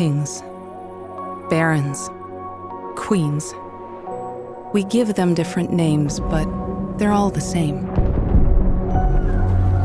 kings, barons, queens. We give them different names, but they're all the same.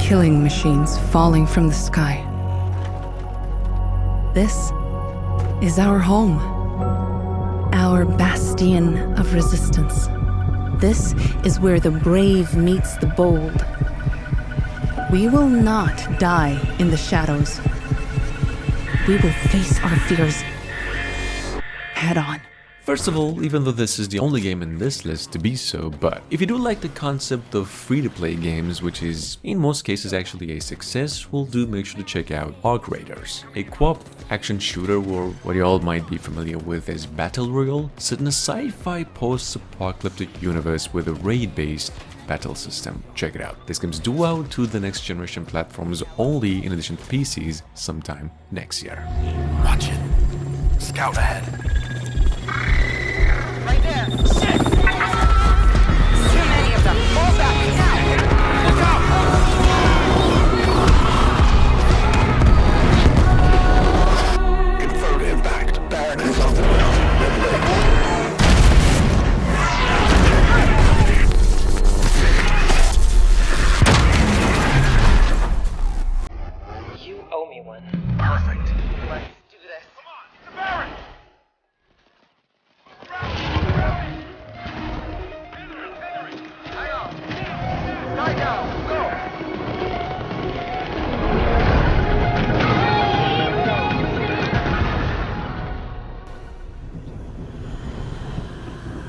Killing machines falling from the sky. This is our home. Our bastion of resistance. This is where the brave meets the bold. We will not die in the shadows. We will face our fears head on. First of all, even though this is the only game in this list to be so, but if you do like the concept of free-to-play games, which is in most cases actually a success, well, do make sure to check out Arc Raiders, a co-op action shooter, or what you all might be familiar with as Battle Royale, set in a sci-fi post-apocalyptic universe with a raid-based battle system. Check it out. This game's due out to the next generation platforms only, in addition to PCs, sometime next year. Watch it. Scout ahead. Right there! Shit! Too many of them! Fall back! Now! Look out! Confirmed impact. Baron is on the ground. You owe me one. Perfect. Let's do this. Come on! It's a Baron!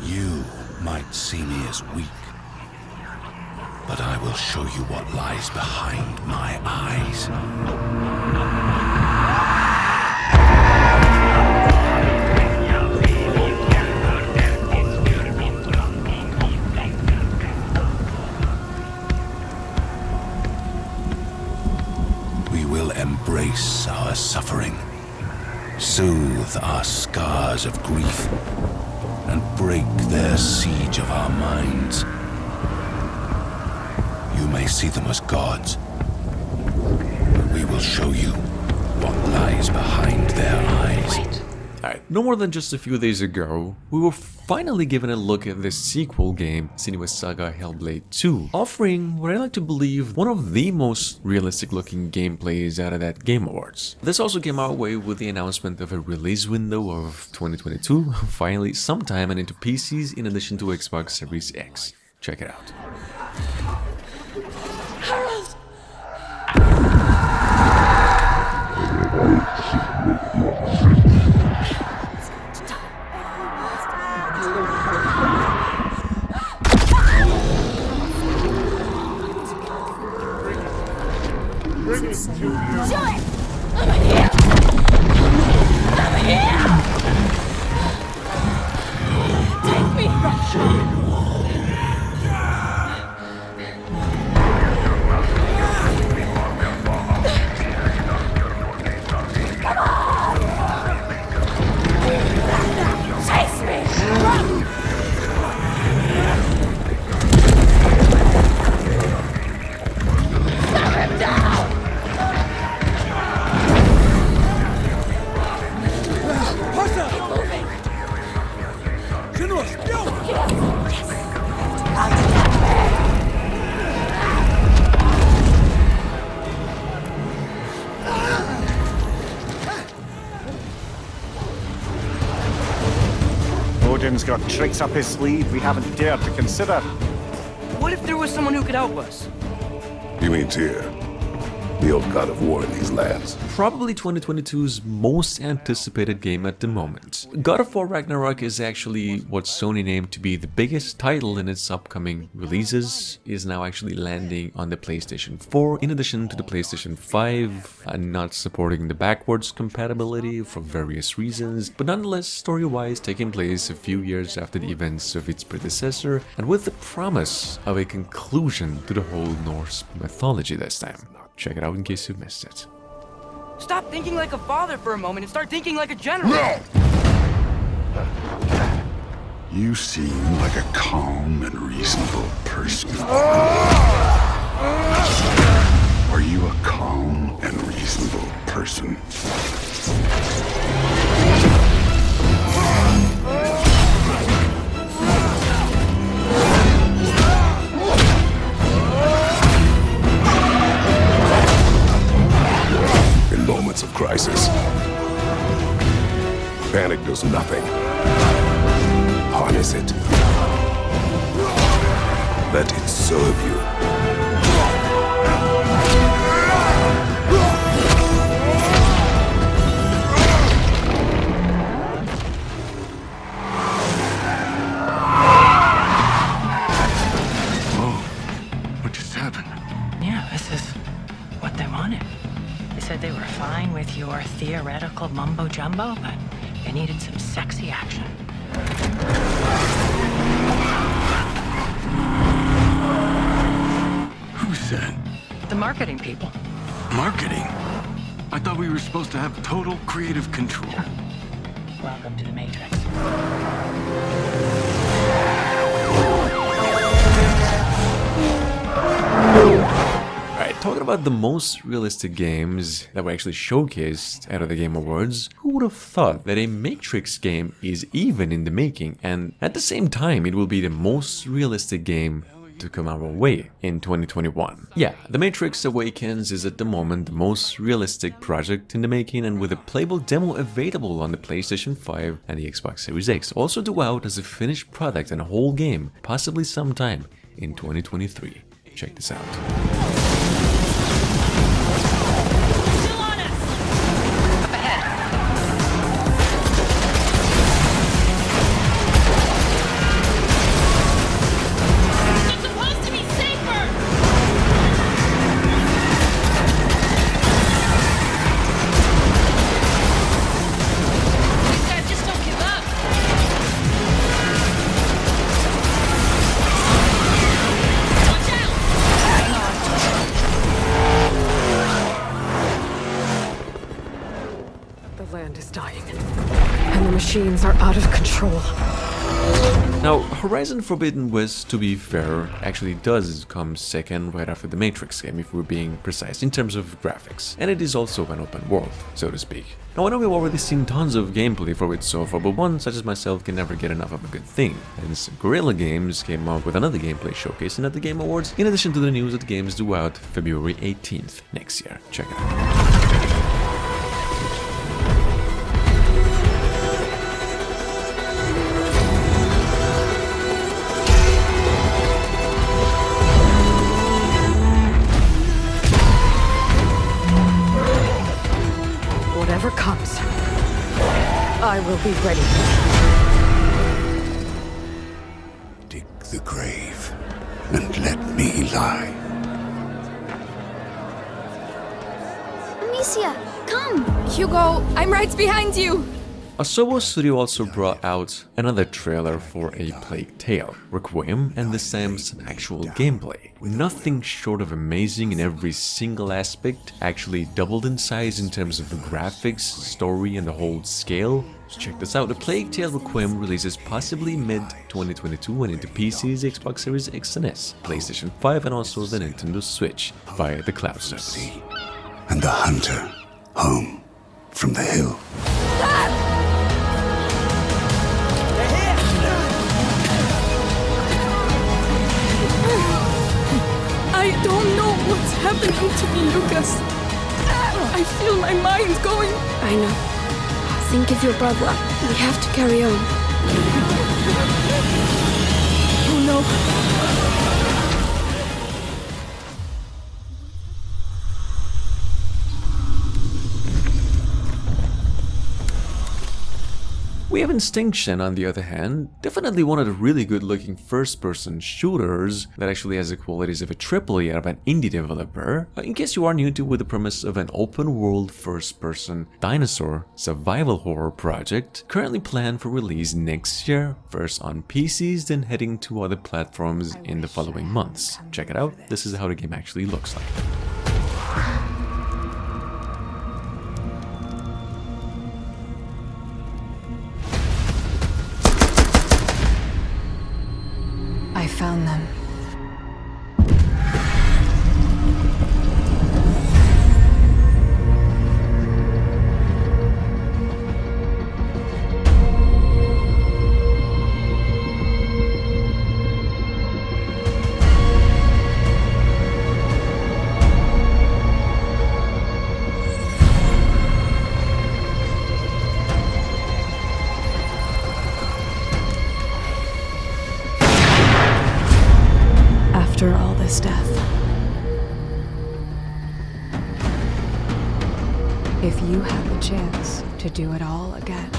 You might see me as weak, but I will show you what lies behind my eyes. We will embrace our suffering, soothe our scars of grief, and break their siege of our minds. You may see them as gods, but we will show you what lies behind their eyes. Alright, no more than just a few days ago, we were finally given a look at the sequel game, Senua's Saga Hellblade 2, offering what I like to believe one of the most realistic looking gameplays out of that Game Awards. This also came our way with the announcement of a release window of 2022, finally sometime, and into PCs in addition to Xbox Series X. Check it out. Odin's got tricks up his sleeve we haven't dared to consider. What if there was someone who could help us? You mean Tyr, the old god of war in these lands? Probably 2022's most anticipated game at the moment. God of War Ragnarok is actually what Sony named to be the biggest title in its upcoming releases, is now actually landing on the PlayStation 4, in addition to the PlayStation 5, not supporting the backwards compatibility for various reasons, but nonetheless story-wise taking place a few years after the events of its predecessor, and with the promise of a conclusion to the whole Norse mythology this time. Check it out in case you've missed it. Stop thinking like a father for a moment and start thinking like a general. No! You seem like a calm and reasonable person. Are you a calm and reasonable person? handles nothing. Harness it. Let it serve you. What just happened? Yeah, this is what they wanted. They said they were fine with your theoretical mumbo-jumbo, but they needed some sexy action. Who said? The marketing people. Marketing? I thought we were supposed to have total creative control. Welcome to the Matrix. Alright, talking about the most realistic games that were actually showcased out of the Game Awards, who would have thought that a Matrix game is even in the making, and at the same time it will be the most realistic game to come our way in 2021. Yeah, The Matrix Awakens is at the moment the most realistic project in the making, and with a playable demo available on the PlayStation 5 and the Xbox Series X, also due out as a finished product and a whole game, possibly sometime in 2023. Check this out. Still on us! Up ahead. It's supposed to be safer! These guys just don't give up. Watch out! The land is dying, and the machines are out of control. Now, Horizon Forbidden West, to be fair, actually does come second right after the Matrix game, if we're being precise, in terms of graphics. And it is also an open world, so to speak. Now, I know we've already seen tons of gameplay for it so far, but one such as myself can never get enough of a good thing. Hence, Guerrilla Games came out with another gameplay showcasing at the Game Awards, in addition to the news that the game is due out February 18th next year. Check it out. Whatever comes, I will be ready. Dig the grave and let me lie. Amicia, come! Hugo, I'm right behind you! Asobo Studio also brought out another trailer for A Plague Tale, Requiem, and the Sam's actual gameplay. Nothing short of amazing in every single aspect, actually doubled in size in terms of the graphics, story, and the whole scale. So check this out, A Plague Tale Requiem releases possibly mid-2022 and into PCs, Xbox Series X and S, PlayStation 5, and also the Nintendo Switch via the cloud service. And the hunter home from the hill. I don't know what's happening to me, Lucas. I feel my mind going. I know. Think of your brother. We have to carry on. Oh no. We have Instinction, on the other hand, definitely one of the really good looking first-person shooters that actually has the qualities of a AAA out of an indie developer. In case you are new to with the premise of an open-world first-person dinosaur survival horror project, currently planned for release next year, first on PCs, then heading to other platforms in the following months. Check it out, this is how the game actually looks like. I found them. death. If you had the chance to do it all again.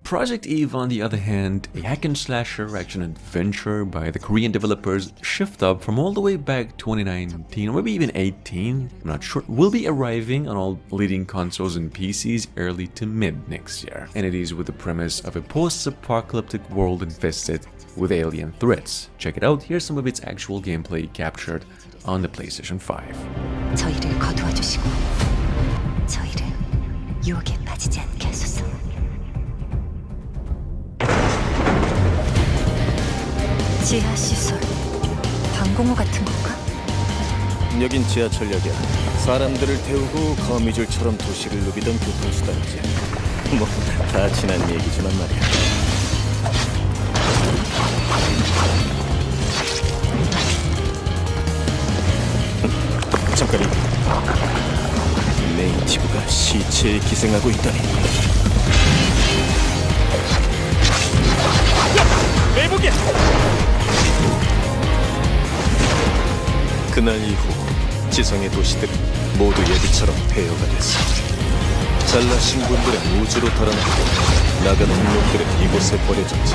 Project Eve, on the other hand, a hack-and-slasher action-adventure by the Korean developers Shift Up from all the way back 2019 or maybe even 18, I'm not sure, will be arriving on all leading consoles and PCs early to mid next year. And it is with the premise of a post-apocalyptic world infested with alien threats. Check it out, here's some of its actual gameplay captured on the PlayStation 5. 저희를 거두어 주시고 저희를 유혹에 빠지지 않게 하소서. 지하 시설, 방공호 같은 건가? 여긴 지하철역이야. 사람들을 태우고 거미줄처럼 도시를 누비던 교통수단이지. 뭐 다 지난 얘기지만 말이야. 잠깐, 네이티브가 시체에 기생하고 있다니. 매복이야! 그날 이후 지성의 도시들은 모두 예비처럼 폐허가 됐어. 잘나신 분들은 우주로 달아나고 나가는 놈들은 이곳에 버려졌지.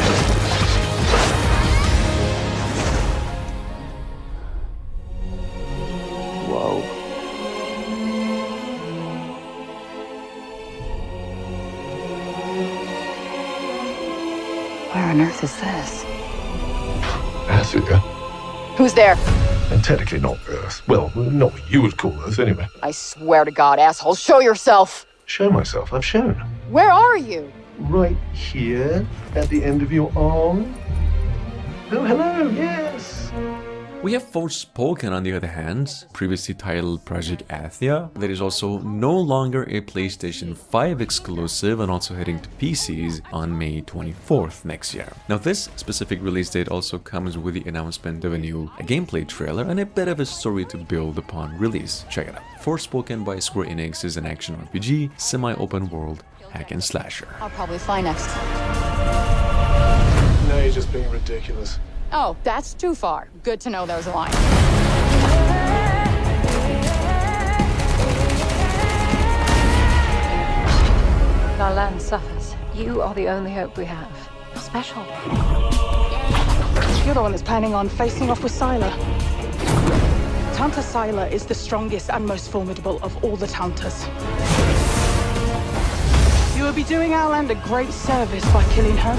와우. Where on earth is this? Athia. Who's there? And technically not Earth. Well, not what you would call Earth, anyway. I swear to God, asshole, show yourself! Show myself. I've shown. Where are you? Right here, at the end of your arm. Oh, hello, yes. We have Forspoken, on the other hand, previously titled Project Athia, that is also no longer a PlayStation 5 exclusive and also heading to PCs on May 24th next year. Now this specific release date also comes with the announcement of a new gameplay trailer and a bit of a story to build upon release. Check it out. Forspoken by Square Enix is an action RPG, semi-open world hack and slasher. I'll probably fly next. No, you're just being ridiculous. Oh, that's too far. Good to know there's a line. Our land suffers. You are the only hope we have. You're special. You're the one that's planning on facing off with Sylar. Tanta Sylar is the strongest and most formidable of all the Tantas. You will be doing our land a great service by killing her.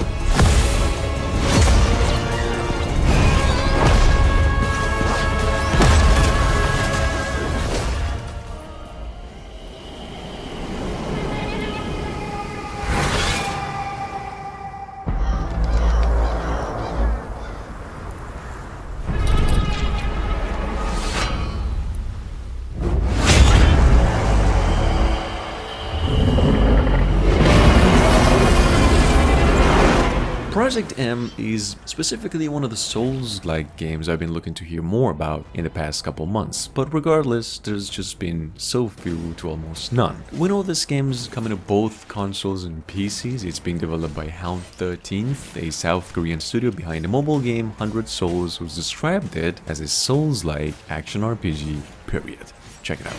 Project M is specifically one of the Souls-like games I've been looking to hear more about in the past couple months, but regardless, there's just been so few to almost none. We know this game is coming to both consoles and PCs. It's being developed by Hound 13th, a South Korean studio behind the mobile game 100 Souls, who's described it as a Souls-like action RPG, period. Check it out.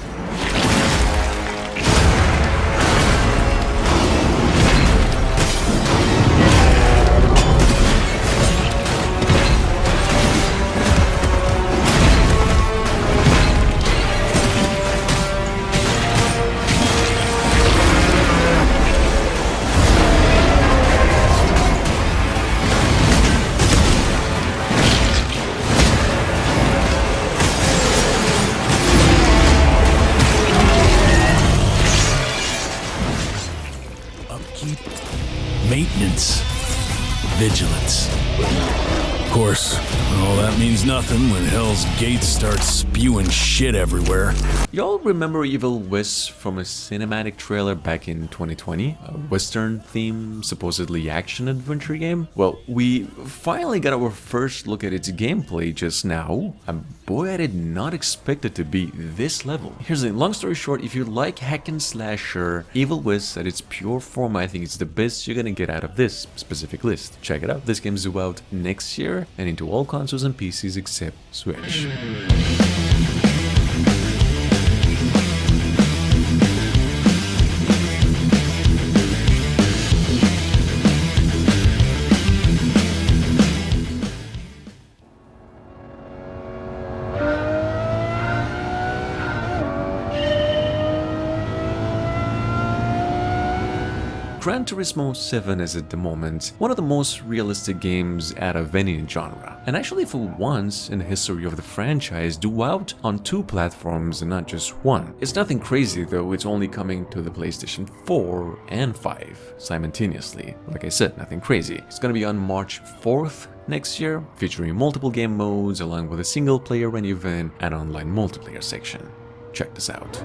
vigilance. Of course, all that means nothing when Hell's Gates starts spewing shit everywhere. Y'all remember Evil West from a cinematic trailer back in 2020? A Western-themed, supposedly action-adventure game? Well, we finally got our first look at its gameplay just now, and boy, I did not expect it to be this level. Here's the long story short, if you like hack and slasher, Evil West at its pure form, I think it's the best you're gonna get out of this specific list. Check it out, this game's due out next year and into all consoles and PCs except Switch. Gran Turismo 7 is at the moment one of the most realistic games out of any genre, and actually for once in the history of the franchise due out on 2 platforms and not just one. It's nothing crazy though, it's only coming to the PlayStation 4 and 5 simultaneously. Like I said, nothing crazy. It's gonna be on March 4th next year, featuring multiple game modes along with a single player and even an online multiplayer section. Check this out.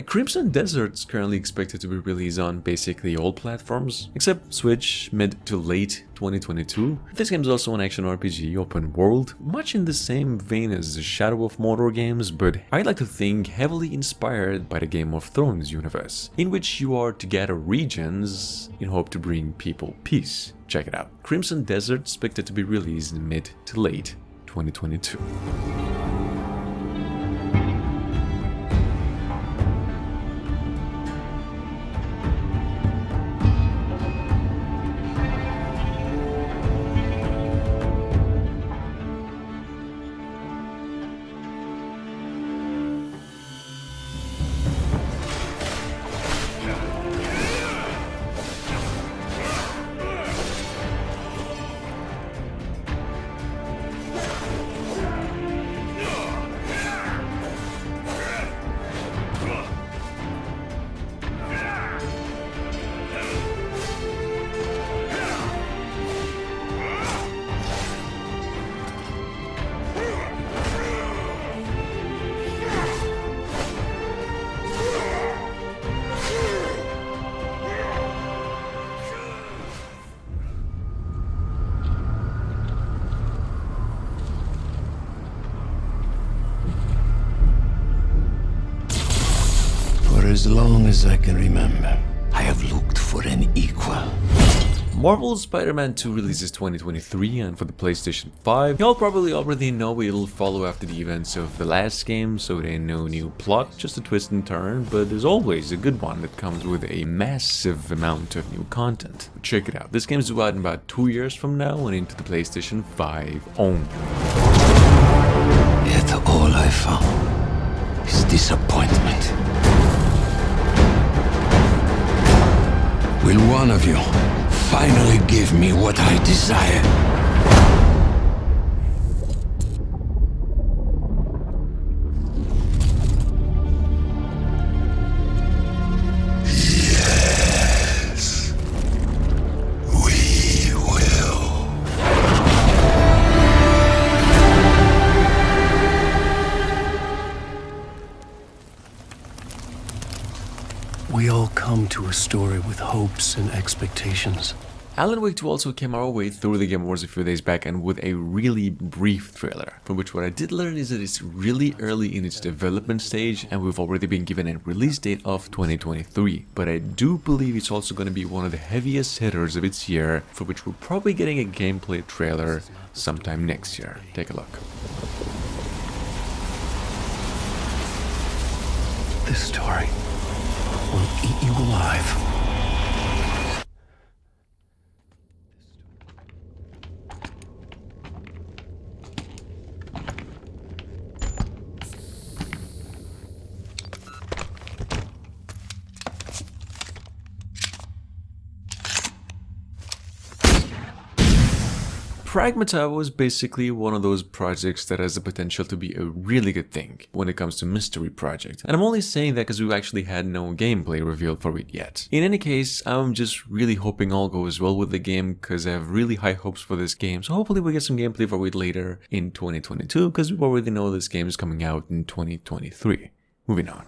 Crimson Desert's currently expected to be released on basically all platforms, except Switch mid to late 2022. This game is also an action RPG open world, much in the same vein as the Shadow of Mordor games, but I'd like to think heavily inspired by the Game of Thrones universe, in which you are to gather regions in hope to bring people peace. Check it out. Crimson Desert expected to be released mid to late 2022. As long as I can remember, I have looked for an equal. Marvel's Spider-Man 2 releases 2023, and for the PlayStation 5, y'all probably already know it'll follow after the events of the last game, so there ain't no new plot, just a twist and turn, but there's always a good one that comes with a massive amount of new content. Check it out, this game's due out in about 2 years from now and into the PlayStation 5 only. Yet all I found is disappointment. Will one of you finally give me what I desire. Yes, we will. We all come to a story with hopes and expectations. Alan Wake 2 also came our way through the Game Awards a few days back, and with a really brief trailer, from which what I did learn is that it's really early in its development stage and we've already been given a release date of 2023. But I do believe it's also going to be one of the heaviest hitters of its year, for which we're probably getting a gameplay trailer sometime next year. Take a look. This story will eat you alive. Pragmata was basically one of those projects that has the potential to be a really good thing when it comes to mystery project. And I'm only saying that because we've actually had no gameplay revealed for it yet. In any case, I'm just really hoping all goes well with the game because I have really high hopes for this game. So hopefully we get some gameplay for it later in 2022 because we already know this game is coming out in 2023. Moving on.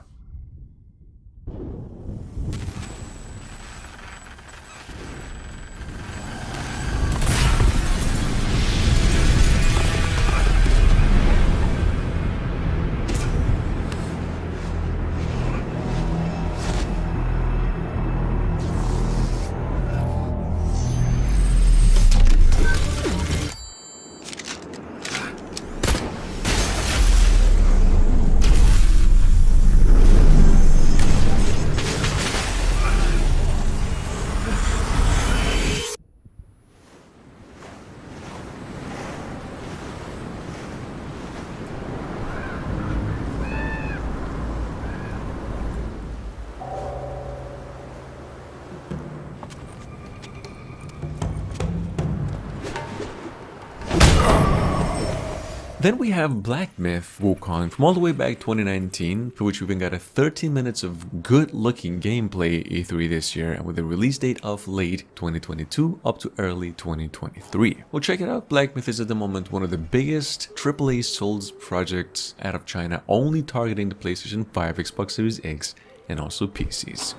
Then we have Black Myth Wukong from all the way back 2019, for which we even got a 13 minutes of good looking gameplay E3 this year, and with a release date of late 2022 up to early 2023. Well, check it out. Black Myth is at the moment one of the biggest AAA Souls projects out of China, only targeting the PlayStation 5, Xbox Series X, and also PCs.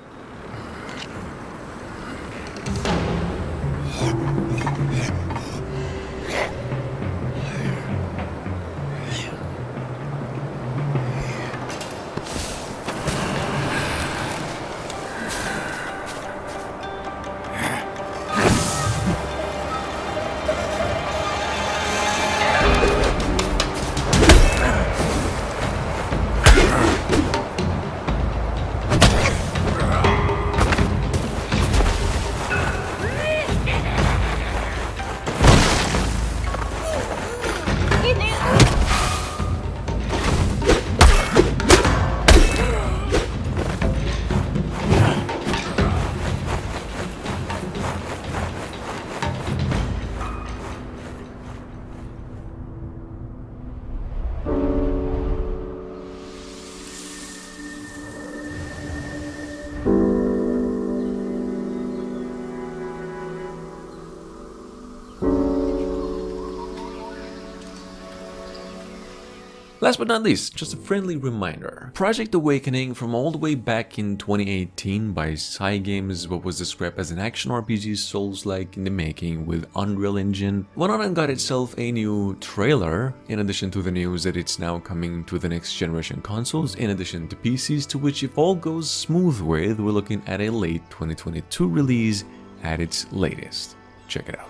Last but not least, just a friendly reminder. Project Awakening from all the way back in 2018 by Cygames, what was described as an action RPG Souls-like in the making with Unreal Engine, went on and got itself a new trailer, in addition to the news that it's now coming to the next generation consoles, in addition to PCs, to which if all goes smooth with, we're looking at a late 2022 release at its latest. Check it out.